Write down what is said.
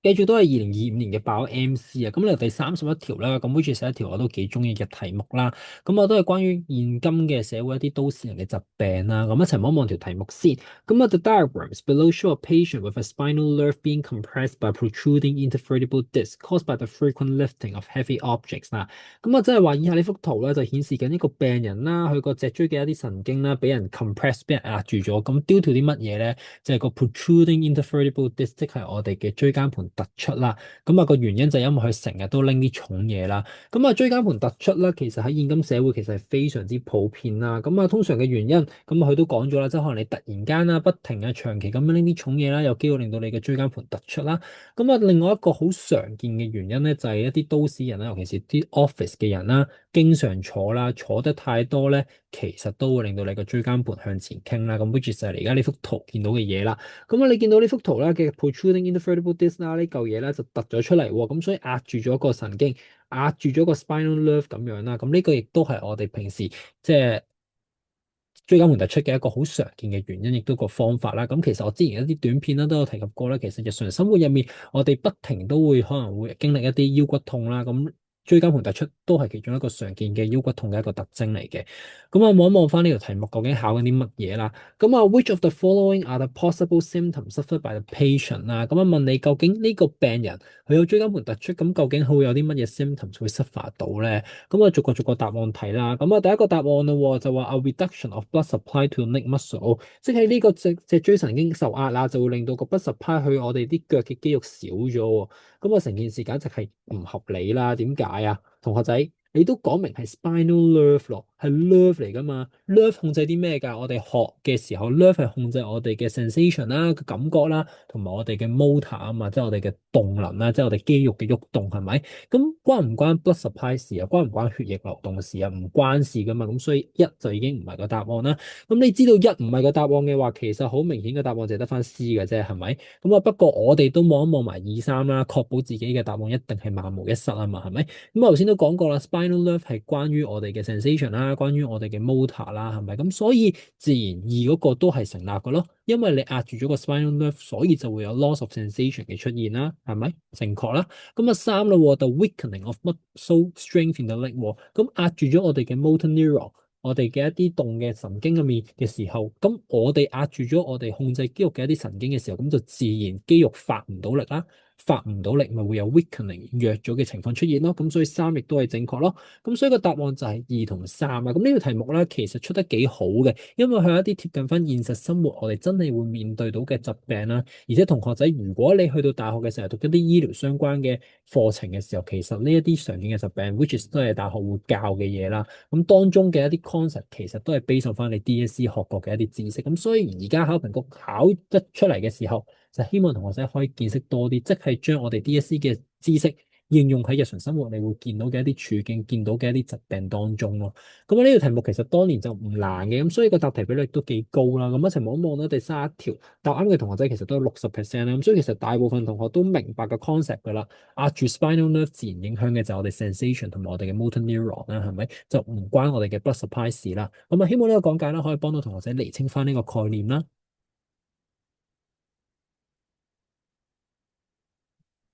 繼續都係2025年嘅爆 MC 啊，咁嚟第31條啦，咁 which is 一條我都幾中意嘅題目啦，咁我都係關於現今嘅社會一啲都市人嘅疾病啦，咁一齊望一望條題目先。咁啊，the diagrams below show a patient with a spinal nerve being compressed by protruding intervertebral disc caused by the frequent lifting of heavy objects 啦。咁啊，即係話以下呢幅圖咧就顯示緊一個病人啦，佢個脊椎嘅一啲神經啦，俾人 compress，俾人壓住咗，咁 due to 啲乜嘢咧？就係個 protruding intervertebral disc，即係我哋嘅椎間盤突出啦。咁啊個原因就係因為佢成日都拎啲重嘢啦。咁啊椎間盤突出啦，其實喺現今社會其實係非常之普遍啦。咁啊通常嘅原因，咁佢都講咗啦，即係可能你突然間啦、不停啊、長期咁樣拎啲重嘢啦，有機會令到你嘅椎間盤突出啦。咁啊另外一個好常見嘅原因咧，就係一啲都市人啦，尤其是啲 office 嘅人啦，經常坐啦，坐得太多咧。其實都會令到你個椎間盤向前傾啦，咁 which 就係你而家呢幅圖見到嘅嘢啦。咁啊，你見到呢幅圖啦嘅 protruding intervertebral disc 啦，呢嚿嘢咧就突咗出嚟喎，咁所以壓住咗個神經，壓住咗個 spinal nerve 咁樣啦。咁呢個亦都係我哋平時即係椎間盤突出嘅一個好常見嘅原因，亦都個方法啦。咁其實我之前一啲短片啦都有提及過啦。其實日常生活入面，我哋不停都會可能會經歷一啲腰骨痛啦。咁椎間盤突出都係其中一個常見嘅腰骨痛嘅一個特徵嚟嘅。咁啊，望一望翻呢條題目究竟考緊啲乜嘢啦？咁啊，which of the following are the possible symptoms suffered by the patient 啦？咁啊，問你究竟呢個病人佢有椎間盤突出，咁究竟佢會有啲乜嘢 symptoms 會 suffer 到咧？咁啊，逐個答案睇啦。咁啊，第一個答案咯，就話 a reduction of blood supply to neck muscle，即係呢個脊椎神經受壓啦，就會令到個 blood supply 去我哋啲腳嘅肌肉少咗喎。咁啊，成件事簡直係唔合理啦。點解啊，同學仔？你都講明係 spinal nerve 咯，係 nerve 嚟噶嘛？nerve 控制啲咩㗎？我哋學嘅時候，nerve 係控制我哋嘅 sensation 啦、個感覺啦，同埋我哋嘅 motor 啊嘛，即係我哋嘅動能啦，即係我哋肌肉嘅喐動係咪？咁關唔關 blood supply 事啊？關唔關血液流動事啊？唔關事噶嘛。咁所以一就已經唔係個答案啦。咁你知道一唔係個答案嘅話，其實好明顯嘅答案就係得翻 C 嘅啫，係咪？咁啊，不過我哋都望一望埋二三啦，確保自己嘅答案一定係萬無一失啊嘛，係咪？咁頭先都講過啦，spinal nerve 係關於我哋嘅 sensation 啦，關於我哋嘅 motor 啦，係咪？咁所以自然二嗰個都係成立嘅咯，因為你壓住咗個 spinal nerve，所以就會有 loss of sensation 嘅出現啦，係咪？正確啦。咁啊三啦，the weakening of muscle strength in the leg，咁壓住咗我哋嘅 motor neuron，我哋嘅一啲動嘅神經入面嘅時候，咁我哋壓住咗我哋控制肌肉嘅一啲神經嘅時候，咁就自然肌肉發唔到力啦。發唔到力，咪會有 weakening 弱咗嘅情況出現咯。咁所以三亦都係正確咯。咁所以個答案就係二同三啊。咁呢個題目咧，其實出得幾好嘅，因為佢有一啲貼近翻現實生活，我哋真係會面對到嘅疾病啦。而且同學仔，如果你去到大學嘅時候讀一啲醫療相關嘅課程嘅時候，其實呢一啲常見嘅疾病，which is 都係大學會教嘅嘢啦。咁當中嘅一啲 concept 其實都係 base 翻你 DSE 學過嘅一啲知識。咁所以而家考評局考得出嚟嘅時候，就希望同學仔可以見識多啲，即係將我哋 DSE 嘅知識應用喺日常生活，你會見到嘅一啲處境，見到嘅一啲疾病當中咯。咁呢個題目其實當年就唔難嘅，咁所以個答題比率都幾高啦。咁一齊望一望啦，第31條答啱嘅同學仔其實都有60%啦。咁所以其實大部分同學都明白個 concept 噶啦。壓住 spinal nerve 自然影響嘅就係我哋 sensation 同埋我哋嘅 motor neuron 啦，係咪？就唔關我哋嘅 blood supply 事啦。咁啊，希望呢個講解啦，可以幫到同學仔釐清翻呢個概念啦。